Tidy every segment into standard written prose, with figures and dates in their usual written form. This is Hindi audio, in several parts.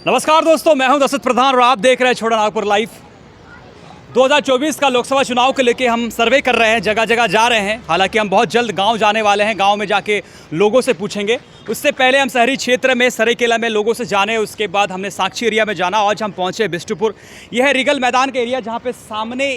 नमस्कार दोस्तों, मैं हूं दशरथ प्रधान और आप देख रहे हैं छोटा नागपुर लाइव। 2024 का लोकसभा चुनाव को लेके हम सर्वे कर रहे हैं, जगह जगह जा रहे हैं। हालांकि हम बहुत जल्द गांव जाने वाले हैं, गांव में जाके लोगों से पूछेंगे। उससे पहले हम शहरी क्षेत्र में सरायकेला में लोगों से जाने, उसके बाद हमने साक्षी एरिया में जाना। आज हम पहुंचे बिष्टुपुर। यह है रीगल मैदान का एरिया, जहां पे सामने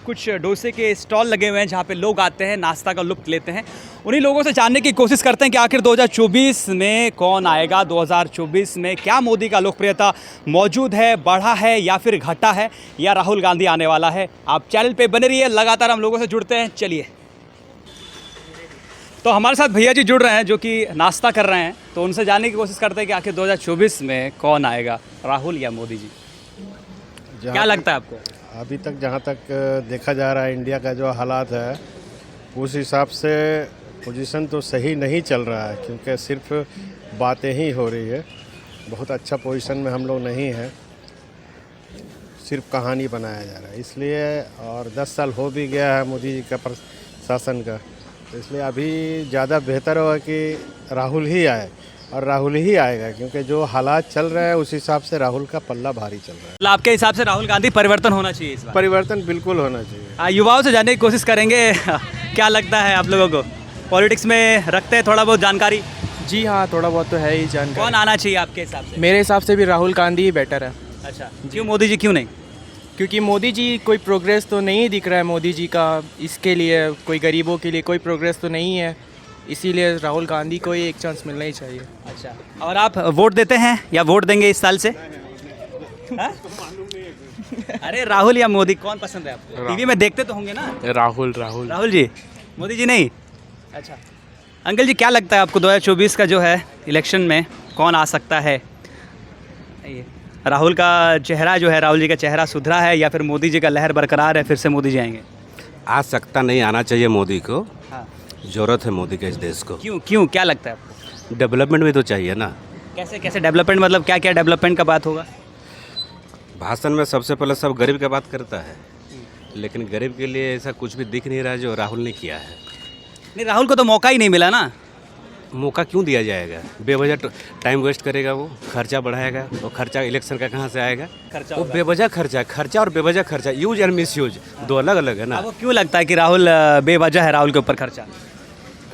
कुछ डोसे के स्टॉल लगे हुए हैं, जहां पे लोग आते हैं, नाश्ता का लुत्फ लेते हैं। उन्हीं लोगों से जानने की कोशिश करते हैं कि आखिर 2024 में कौन आएगा, 2024 में क्या मोदी का लोकप्रियता मौजूद है, बढ़ा है या फिर घटा है, या राहुल गांधी आने वाला है। आप चैनल पे बने रहिए, लगातार हम लोगों से जुड़ते हैं। चलिए, तो हमारे साथ भैया जी जुड़ रहे हैं जो कि नाश्ता कर रहे हैं, तो उनसे जानने की कोशिश करते हैं कि आखिर 2024 में कौन आएगा, राहुल या मोदी जी। क्या लगता है आपको? अभी तक जहाँ तक देखा जा रहा है, इंडिया का जो हालात है उस हिसाब से पोजीशन तो सही नहीं चल रहा है, क्योंकि सिर्फ बातें ही हो रही है। बहुत अच्छा पोजीशन में हम लोग नहीं हैं, सिर्फ कहानी बनाया जा रहा है इसलिए। और 10 साल हो भी गया है मोदी जी का शासन का, तो इसलिए अभी ज़्यादा बेहतर होगा कि राहुल ही आए, और राहुल ही आएगा, क्योंकि जो हालात चल रहे हैं उस हिसाब से राहुल का पल्ला भारी चल रहा है। मतलब आपके हिसाब से राहुल गांधी परिवर्तन होना चाहिए इस बार? परिवर्तन बिल्कुल होना चाहिए। युवाओं से जानने की कोशिश करेंगे क्या लगता है आप लोगों को, पॉलिटिक्स में रखते हैं थोड़ा बहुत जानकारी? जी हाँ, थोड़ा बहुत तो है ही जानकारी। कौन आना चाहिए आपके हिसाब से? मेरे हिसाब से भी राहुल गांधी ही बेटर है। अच्छा, क्यों मोदी जी क्यों नहीं? क्योंकि मोदी जी कोई प्रोग्रेस तो नहीं दिख रहा है मोदी जी का, इसके लिए कोई गरीबों के लिए कोई प्रोग्रेस तो नहीं है, इसीलिए राहुल गांधी को ही एक चांस मिलना ही चाहिए। अच्छा, और आप वोट देते हैं या वोट देंगे इस साल से? हाँ? अरे राहुल या मोदी कौन पसंद है आपको? टीवी में देखते तो होंगे ना। राहुल जी, मोदी जी नहीं। अच्छा अंकल जी, क्या लगता है आपको 2024 का जो है इलेक्शन में कौन आ सकता है? ये राहुल का चेहरा जो है, राहुल जी का चेहरा सुधरा है या फिर मोदी जी का लहर बरकरार है, फिर से मोदी जी आएंगे? आ सकता नहीं, आना चाहिए मोदी को। हाँ, ज़रूरत है मोदी के इस देश को। क्यों क्या लगता है आपको? डेवलपमेंट भी तो चाहिए ना। कैसे डेवलपमेंट, मतलब क्या क्या डेवलपमेंट का बात होगा? भाषण में सबसे पहले सब गरीब की बात करता है, लेकिन गरीब के लिए ऐसा कुछ भी दिख नहीं रहा है जो राहुल ने किया है। नहीं, राहुल को तो मौका ही नहीं मिला ना। मौका क्यों दिया जाएगा? बेवजह टाइम वेस्ट करेगा, वो खर्चा बढ़ाएगा, और खर्चा इलेक्शन का कहाँ से आएगा? वो बेवजह खर्चा और बेवजह खर्चा, यूज और मिस यूज दो अलग अलग है ना। आपको क्यों लगता है कि राहुल बेवजह है, राहुल के ऊपर खर्चा?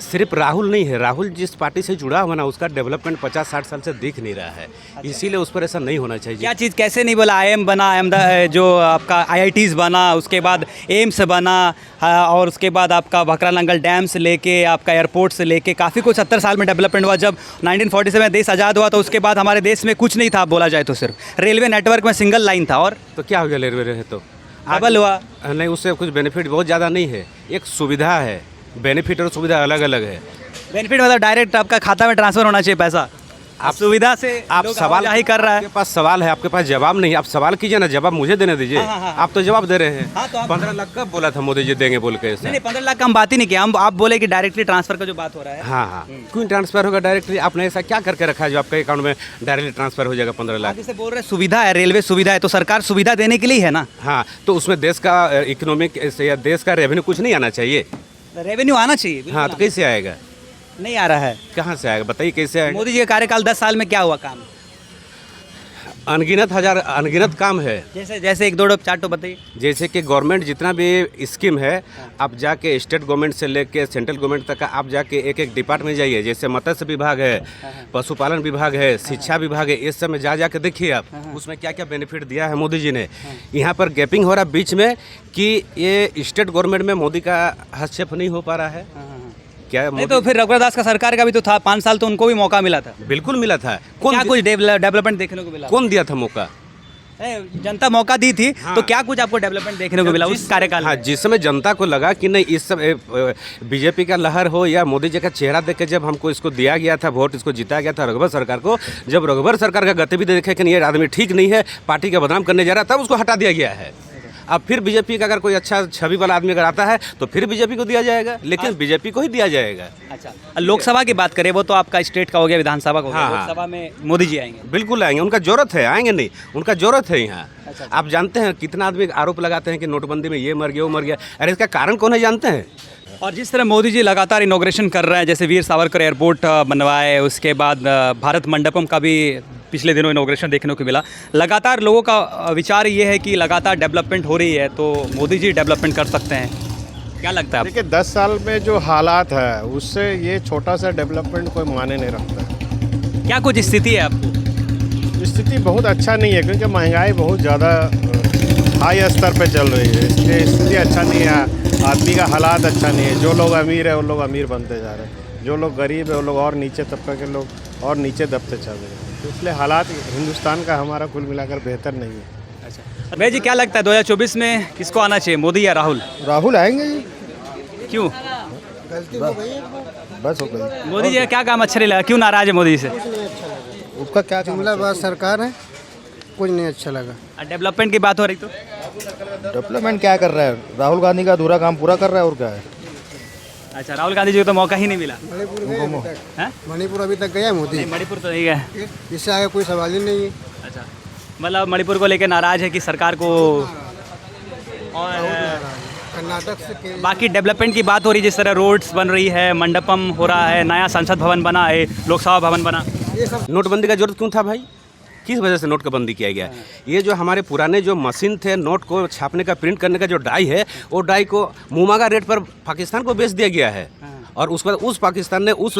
सिर्फ राहुल नहीं है, राहुल जिस पार्टी से जुड़ा हुआ ना, उसका डेवलपमेंट 50-60 साल से दिख नहीं रहा है। इसीलिए उस पर ऐसा नहीं होना चाहिए। क्या चीज़ कैसे नहीं बोला? आईएम बना, जो आपका आईआईटीज बना, उसके बाद एम्स बना, और उसके बाद आपका भकरानंगल डैम से लेके आपका एयरपोर्ट से लेके काफ़ी कुछ 70 साल में डेवलपमेंट हुआ। जब 1947 देश आज़ाद हुआ तो उसके बाद हमारे देश में कुछ नहीं था, बोला जाए तो सिर्फ रेलवे नेटवर्क में सिंगल लाइन था। और तो क्या हो गया रेलवे रहे तो डबल हुआ? नहीं, उससे कुछ बेनिफिट बहुत ज़्यादा नहीं है, एक सुविधा है। बेनिफिट और सुविधा अलग अलग है। बेनिफिट मतलब डायरेक्ट आपका खाता में ट्रांसफर होना चाहिए पैसा। आप सुविधा से आप सवाल ही कर रहा है। आपके पास सवाल है, आपके पास जवाब नहीं। आप सवाल कीजिए ना, जवाब मुझे देने दीजिए। हाँ। आप तो जवाब दे रहे हैं। हाँ, तो 15 लाख कब बोला था मोदी जी देंगे बोल के? नहीं, 15 लाख का हम बात ही नहीं किया। हम आप बोले कि डायरेक्टली ट्रांसफर का जो बात हो रहा है। हाँ, क्यों ट्रांसफर होगा डायरेक्टली? आपने ऐसा क्या करके रखा है जो आपके अकाउंट में डायरेक्टली ट्रांसफर हो जाएगा 15 लाख? जैसे बोल रहे हैं सुविधा है, रेलवे सुविधा है, तो सरकार सुविधा देने के लिए है ना। हाँ, तो उसमें देश का इकोनॉमिक या देश का रेवेन्यू कुछ नहीं आना चाहिए? रेवेन्यू आना चाहिए। हाँ, तो कैसे आएगा? नहीं आ रहा है। कहाँ से आएगा बताइए, कैसे आएगा? मोदी जी का कार्यकाल 10 साल में क्या हुआ काम? अनगिनत काम है। जैसे 1-2 4 बताइए। जैसे कि गवर्नमेंट जितना भी स्कीम है, आप जाके स्टेट गवर्नमेंट से लेके सेंट्रल गवर्नमेंट तक का आप जाके एक एक डिपार्टमेंट जाइए। जैसे मत्स्य विभाग है, पशुपालन विभाग है, शिक्षा विभाग है, इस सब में जा के देखिए आप उसमें क्या क्या बेनिफिट दिया है मोदी जी ने। यहाँ पर गैपिंग हो रहा बीच में कि ये स्टेट गवर्नमेंट में मोदी का हस्तक्षेप नहीं हो पा रहा है। क्या नहीं तो फिर रघुवर दास का सरकार का भी तो था, 5 साल तो उनको भी मौका मिला था। बिल्कुल मिला था। क्या कुछ डेवलपमेंट देखने को मिला? कौन दिया था मौका? जनता मौका दी थी। हाँ। तो क्या कुछ आपको डेवलपमेंट देखने को मिला उस कार्यकाल में? हाँ, जिस समय जनता को लगा कि नहीं, इस सब बीजेपी का लहर हो या मोदी जी का चेहरा देख के जब हमको इसको दिया गया था वोट, इसको जिताया गया था रघुवर सरकार को, जब रघुवर सरकार का गतिविधि देखे कि ये आदमी ठीक नहीं है, पार्टी का बदनाम करने जा रहा है, तब उसको हटा दिया गया है। अब फिर बीजेपी का अगर कोई अच्छा छवि वाला आदमी अगर आता है तो फिर बीजेपी को दिया जाएगा, लेकिन बीजेपी को ही दिया जाएगा। अच्छा, लोकसभा की बात करें, वो तो आपका स्टेट का हो गया, विधानसभा का हो गया। हाँ, लोकसभा में मोदी जी आएंगे? बिल्कुल आएंगे, उनका जरूरत है। आएंगे नहीं, उनका जरूरत है यहाँ। आप जानते हैं कितना आदमी आरोप लगाते हैं कि नोटबंदी में ये मर गया वो मर गया, अरे इसका कारण कौन है जानते हैं? और जिस तरह मोदी जी लगातार इनॉग्रेशन कर रहे हैं, जैसे वीर सावरकर एयरपोर्ट बनवाए, उसके बाद भारत मंडपम का भी पिछले दिनों इनॉग्रेशन देखने को मिला। लगातार लोगों का विचार ये है कि लगातार डेवलपमेंट हो रही है, तो मोदी जी डेवलपमेंट कर सकते हैं। क्या लगता है आपको? देखिए 10 साल में जो हालात है उससे ये छोटा सा डेवलपमेंट कोई मायने नहीं रखता। क्या कुछ स्थिति है आपको? स्थिति बहुत अच्छा नहीं है क्योंकि महंगाई बहुत ज़्यादा हाई स्तर पे चल रही है, इसलिए स्थिति अच्छा नहीं है। आदमी का हालात अच्छा नहीं है। जो लोग अमीर है वो लोग अमीर बनते जा रहे हैं, जो लोग गरीब है वो लोग और नीचे तबके के लोग और नीचे दबते चल रहे हैं। तो इसलिए हालात हिंदुस्तान का हमारा कुल मिलाकर बेहतर नहीं है। अच्छा भैया जी, क्या लगता है 2024 में किसको आना चाहिए, मोदी या राहुल? राहुल आएंगे जी। क्यों? बस हो गई। मोदी जी का क्या काम अच्छा नहीं लगा, क्यों नाराज है मोदी से? उसका क्या काम? जुमलाबाज सरकार है, कुछ नहीं अच्छा लगा। डेवलपमेंट की बात हो रही तो डेवलपमेंट क्या कर रहा है? राहुल गांधी का अधूरा काम पूरा कर रहा है और क्या है? अच्छा, राहुल गांधी जी को तो मौका ही नहीं मिला। हैं? मणिपुर अभी तक गया मोदी, नहीं, मणिपुर तो नहीं गए। इससे आगे कोई सवाल ही नहीं है। अच्छा, मतलब मणिपुर को लेकर नाराज है कि सरकार को। और कर्नाटक से बाकी डेवलपमेंट की बात हो रही है, जिस तरह रोड्स बन रही है, मंडपम हो रहा है, नया संसद भवन बना है, लोकसभा भवन बना। नोटबंदी का जरूरत क्यों था भाई? किस वजह से नोट का बंदी किया गया? ये जो हमारे पुराने जो मशीन थे नोट को छापने का, प्रिंट करने का जो डाई है, वो डाई को मुमागा रेट पर पाकिस्तान को बेच दिया गया है। और उसके बाद उस पाकिस्तान ने उस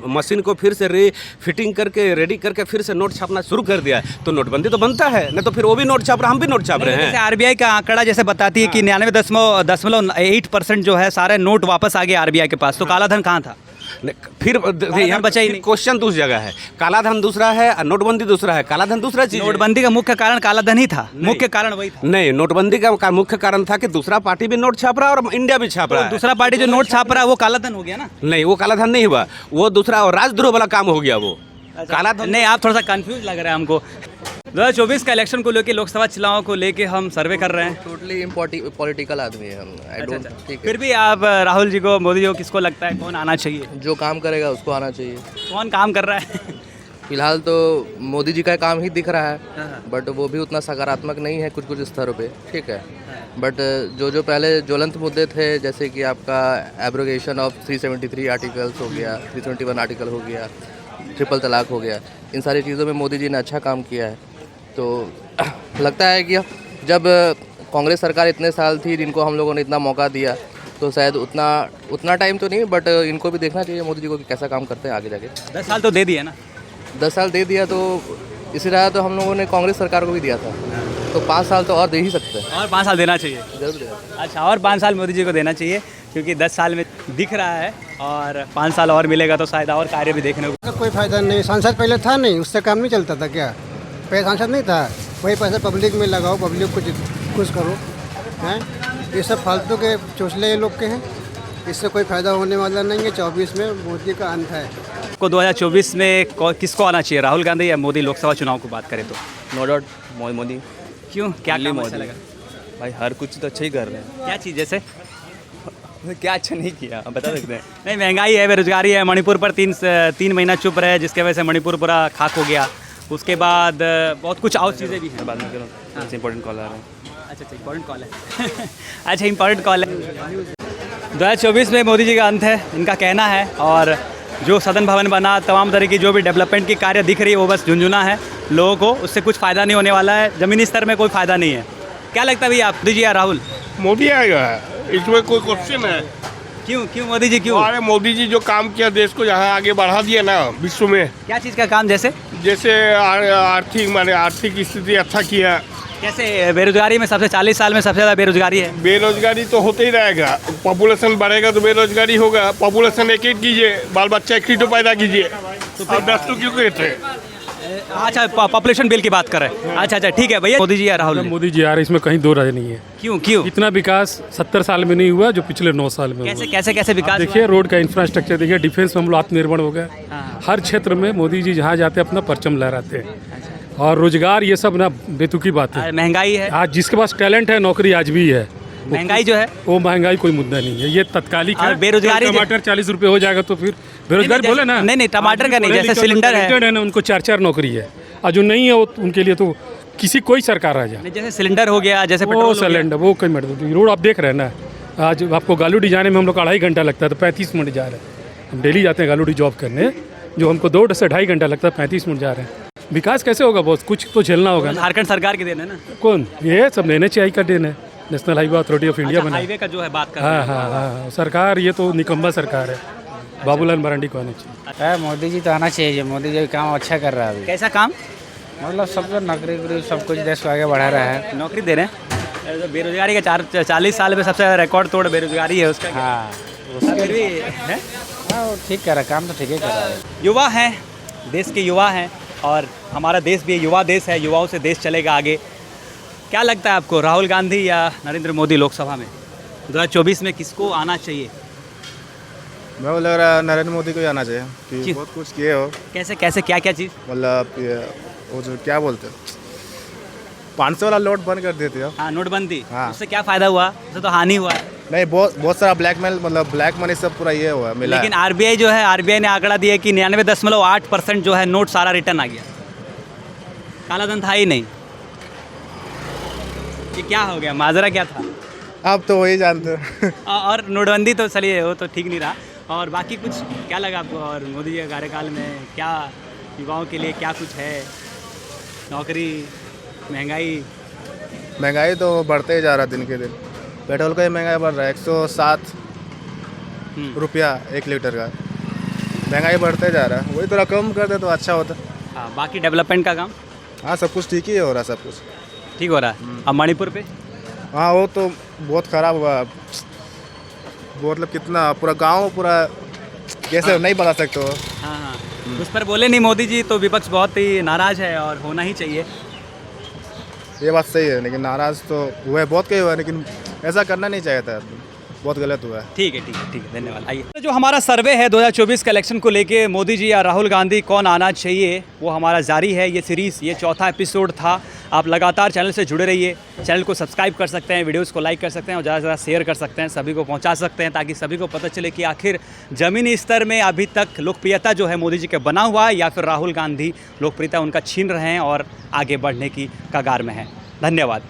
मशीन को फिर से फिटिंग करके रेडी करके फिर से नोट छापना शुरू कर दिया है। तो नोटबंदी तो बनता है, नहीं तो फिर वो भी नोट छाप रहा, हम भी नोट छाप रहे हैं। जैसे आरबीआई का आंकड़ा जैसे बताती है कि 99.8% जो है सारे नोट वापस आ गए आरबीआई के पास, तो काला धन कहाँ था? फिर यहाँ बचा ही नहीं। क्वेश्चन तो उस जगह है, काला धन दूसरा है और नोटबंदी दूसरा है। काला धन दूसरा चीज है। नोटबंदी का मुख्य कारण काला धन ही था, मुख्य कारण वही था। नहीं, नोटबंदी का मुख्य कारण था कि दूसरा पार्टी भी नोट छाप रहा है और इंडिया भी छाप रहा है। दूसरा पार्टी जो नोट छाप रहा है वो काला धन हो गया ना? नहीं, वो काला धन नहीं हुआ, वो दूसरा और राजद्रोह वाला काम हो गया वो। काला धन नहीं, आप थोड़ा सा कंफ्यूज लग रहा है हमको। 2024 का इलेक्शन को लेके, लोकसभा चुनाव को लेके हम सर्वे कर रहे हैं। टोटली पॉलिटिकल आदमी है हम। आई डोंट ठीक है। फिर भी आप राहुल जी को, मोदी जी को किसको लगता है कौन आना चाहिए? जो काम करेगा उसको आना चाहिए। कौन काम कर रहा है? फिलहाल तो मोदी जी का काम ही दिख रहा है, बट वो भी उतना सकारात्मक नहीं है कुछ स्तरों पे, ठीक है। बट जो पहले ज्वलंत मुद्दे थे, जैसे कि आपका एब्रोगेशन ऑफ 373 आर्टिकल्स हो गया, 321 आर्टिकल हो गया, ट्रिपल तलाक हो गया, इन सारी चीज़ों में मोदी जी ने अच्छा काम किया है। तो लगता है कि जब कांग्रेस सरकार इतने साल थी, जिनको हम लोगों ने इतना मौका दिया, तो शायद उतना टाइम तो नहीं, बट इनको भी देखना चाहिए मोदी जी को कि कैसा काम करते हैं आगे जाके। 10 साल तो दे दिए ना? 10 साल दे दिया, तो इसी तरह तो हम लोगों ने कांग्रेस सरकार को भी दिया था, तो 5 साल तो और दे ही सकते हैं। और 5 साल देना चाहिए? जरूर देना। अच्छा, और 5 साल मोदी जी को देना चाहिए, क्योंकि 10 साल में दिख रहा है, और 5 साल और मिलेगा तो शायद और कार्य भी देखने को। कोई फायदा नहीं। सांसद पहले था नहीं, उससे काम नहीं चलता था क्या? पहले सांसद नहीं था, वही पैसे पब्लिक में लगाओ, पब्लिक को खुश करो, हैं? ये सब फालतू के चोचले ये लोग के हैं, इससे कोई फ़ायदा होने वाला नहीं है। 24 में मोदी का अंत है। को 2024 में किसको आना चाहिए, राहुल गांधी या मोदी? लोकसभा चुनाव की बात करें तो नो डाउट मोदी। क्यों, क्या काम अच्छा लगा? भाई हर कुछ तो अच्छा ही कर रहे हैं। क्या चीज़ जैसे? क्या अच्छा नहीं किया आप बता सकते हैं? नहीं, महंगाई है, बेरोजगारी है, मणिपुर पर 3 महीना चुप रहे, जिसकी वजह से मणिपुर पूरा खाक हो गया। उसके बाद बहुत कुछ और चीज़ें भी हैं। बाद में करो, इंपॉर्टेंट कॉल आ रहा है। अच्छा, इंपॉर्टेंट कॉल है। अच्छा, इंपॉर्टेंट कॉल है। 2024 में मोदी जी का अंत है, इनका कहना है। और जो सदन भवन बना, तमाम तरह की जो भी डेवलपमेंट की कार्य दिख रही है, वो बस झुंझुना है लोगों को, उससे कुछ फ़ायदा नहीं होने वाला है, ज़मीनी स्तर में कोई फ़ायदा नहीं है। क्या लगता है भैया, आप मोदी जी या राहुल? मोदी आएगा, इसमें कोई क्वेश्चन है? क्यों मोदी जी क्यों? अरे मोदी जी जो काम किया, देश को जहाँ आगे बढ़ा दिया ना विश्व में। क्या चीज़ का काम? जैसे आर्थिक स्थिति अच्छा किया। कैसे? बेरोजगारी में सबसे 40 साल में सबसे ज़्यादा बेरोजगारी है। बेरोजगारी तो होते ही रहेगा, पॉपुलेशन बढ़ेगा तो बेरोजगारी होगा। पॉपुलेशन एक कीजिए, बाल बच्चा एक तो पैदा कीजिए, तो 10 क्यों कहते हैं? अच्छा, पॉपुलेशन बिल की बात कर रहे हैं। अच्छा, ठीक है भैया। मोदी जी या राहुल? मोदी जी आ रहे, इसमें कहीं दो राय नहीं है। क्यों? इतना विकास 70 साल में नहीं हुआ जो पिछले 9 साल में हुआ। कैसे विकास? देखिए, रोड का इंफ्रास्ट्रक्चर देखिए, डिफेंस में हम लोग आत्मनिर्भर हो गए। हर क्षेत्र में मोदी जी जहाँ जाते हैं अपना परचम लहराते हैं। और रोजगार ये सब ना बेतुकी बात है। महंगाई है, आज जिसके पास टैलेंट है नौकरी आज भी है। महंगाई जो है वो महंगाई कोई मुद्दा नहीं है, ये तत्कालिक है। बेरोजगारी, टमाटर 40 रुपए हो जाएगा तो फिर बेरोजगारी बोले ना। नहीं, टमाटर का नहीं, जैसे सिलेंडर है ना, उनको 4 नौकरी है, और जो नहीं है वो उनके लिए तो कोई सरकार आ जाए। जैसे सिलेंडर हो गया, जैसे वो सिलेंडर वो कई मिनट, रोड आप देख रहे हैं ना। आज आपको गालूडी जाने में हम लोग 2.5 घंटा लगता है, तो 35 मिनट जा रहे हैं। हम डेली जाते हैं गालूडी जॉब करने, जो हमको 2 से 2.5 घंटा लगता है, 35 मिनट जा रहे हैं। विकास कैसे होगा बॉस, कुछ तो झेलना होगा ना। झारखंड सरकार के देन है ना। कौन ये सब NHAI का देन है, national highway authority of India अच्छा, बना। हाईवे का जो है बात कर हाँ हाँ हाँ, सरकार ये तो निकम्मा सरकार है, बाबूलाल मरांडी को आना चाहिए। मोदी जी तो आना चाहिए, मोदी जी काम अच्छा कर रहा है अभी, कैसा काम? मतलब सबको नौकरी वोकरी सब कुछ देश को आगे बढ़ा रहा है। नौकरी दे रहे हैं। तो बेरोजगारी का 40 साल में सबसे रिकॉर्ड तोड़ बेरोजगारी है उसका। हाँ फिर भी है, हाँ वो ठीक कर रहा है, काम तो ठीक ही कर रहा है। युवा हैं, देश के युवा हैं, और हमारा देश भी युवा देश है, युवाओं से देश चलेगा आगे। क्या लगता है आपको, राहुल गांधी या नरेंद्र मोदी लोकसभा में 2024 में किसको आना चाहिए? मैं को लग रहा है नरेंद्र मोदी को ही आना चाहिए कि क्यों? बहुत कुछ किए हो, कैसे कैसे क्या क्या चीज़? मतलब ये वो जो क्या बोलते हैं 500 वाला नोट बंद कर देते हो। हाँ, नोटबंदी, हाँ। उससे क्या फ़ायदा हुआ? उससे तो हानि हुआ है। नहीं, बहुत सारा ब्लैकमेल, मतलब ब्लैक मनी सब पूरा ये हुआ मिला लेकिन आरबीआई जो है, आरबीआई ने आंकड़ा दिया कि 99.8% जो है नोट सारा रिटर्न आ गया, काला धन था ही नहीं। ये क्या हो गया, माजरा क्या था? आप तो वही जानते हो। और नोटबंदी तो चलिए वो तो ठीक नहीं रहा, और बाकी कुछ क्या लगा आपको? और मोदी जी के कार्यकाल में क्या युवाओं के लिए क्या कुछ है? नौकरी, महंगाई तो बढ़ते ही जा रहा है दिन के दिन, पेट्रोल का ही महंगाई बढ़ रहा है, 107 रुपया 1 लीटर का महंगाई बढ़ते जा रहा है। वही थोड़ा कम कर दे तो अच्छा होता। हाँ, बाकी डेवलपमेंट का काम हाँ, सब कुछ ठीक ही हो रहा है, सब कुछ ठीक हो रहा है। अब मणिपुर पे हाँ, वो तो बहुत ख़राब हुआ, मतलब कितना पूरा गांव पूरा कैसे नहीं बता सकते हो। हाँ हाँ, उस पर बोले नहीं मोदी जी, तो विपक्ष बहुत ही नाराज़ है और होना ही चाहिए। ये बात सही है, लेकिन नाराज़ तो हुए बहुत कई हुआ है, लेकिन ऐसा करना नहीं चाहिए था, बहुत गलत हुआ है। ठीक है ठीक है ठीक है, धन्यवाद। आइए, तो जो हमारा सर्वे है 2024 के इलेक्शन को लेके, मोदी जी या राहुल गांधी कौन आना चाहिए, वो हमारा जारी है। ये सीरीज़, ये चौथा एपिसोड था। आप लगातार चैनल से जुड़े रहिए, चैनल को सब्सक्राइब कर सकते हैं, वीडियोस को लाइक कर सकते हैं और ज़्यादा से ज़्यादा शेयर कर सकते हैं, सभी को पहुंचा सकते हैं, ताकि सभी को पता चले कि आखिर ज़मीनी स्तर में अभी तक लोकप्रियता जो है मोदी जी के बना हुआ है, या फिर राहुल गांधी लोकप्रियता उनका छीन रहे हैं और आगे बढ़ने की कगार में है। धन्यवाद।